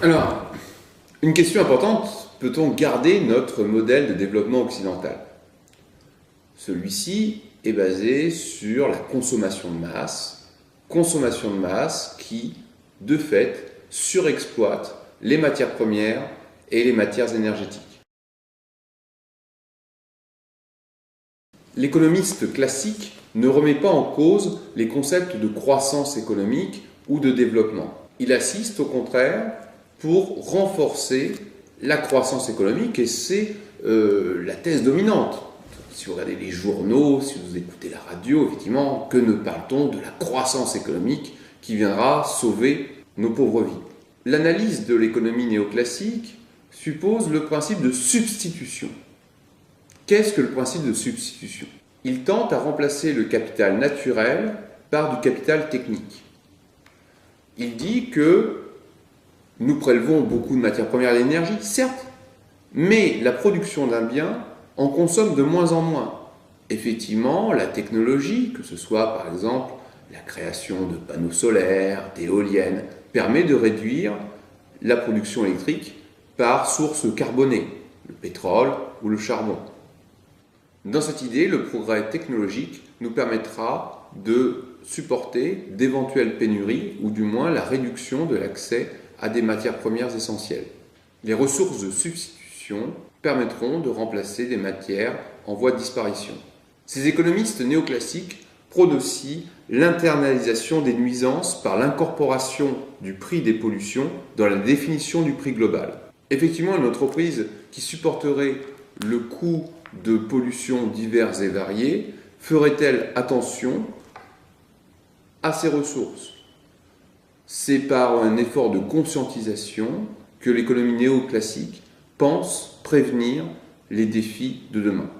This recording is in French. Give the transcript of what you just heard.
Alors, une question importante, peut-on garder notre modèle de développement occidental? Celui-ci est basé sur la consommation de masse qui, de fait, surexploite les matières premières et les matières énergétiques. L'économiste classique ne remet pas en cause les concepts de croissance économique ou de développement. Il assiste au contraire pour renforcer la croissance économique et c'est la thèse dominante. Si vous regardez les journaux, si vous écoutez la radio, effectivement, que ne parle-t-on de la croissance économique qui viendra sauver nos pauvres vies? L'analyse de l'économie néoclassique suppose le principe de substitution. Qu'est-ce que le principe de substitution? Il tente à remplacer le capital naturel par du capital technique. Il dit que nous prélevons beaucoup de matières premières et d'énergie, certes, mais la production d'un bien en consomme de moins en moins. Effectivement, la technologie, que ce soit par exemple la création de panneaux solaires, d'éoliennes, permet de réduire la production électrique par source carbonée, le pétrole ou le charbon. Dans cette idée, le progrès technologique nous permettra de supporter d'éventuelles pénuries ou du moins la réduction de l'accès à des matières premières essentielles. Les ressources de substitution permettront de remplacer des matières en voie de disparition. Ces économistes néoclassiques prônent aussi l'internalisation des nuisances par l'incorporation du prix des pollutions dans la définition du prix global. Effectivement, une entreprise qui supporterait le coût de pollutions diverses et variées ferait-elle attention à ses ressources? C'est par un effort de conscientisation que l'économie néoclassique pense prévenir les défis de demain.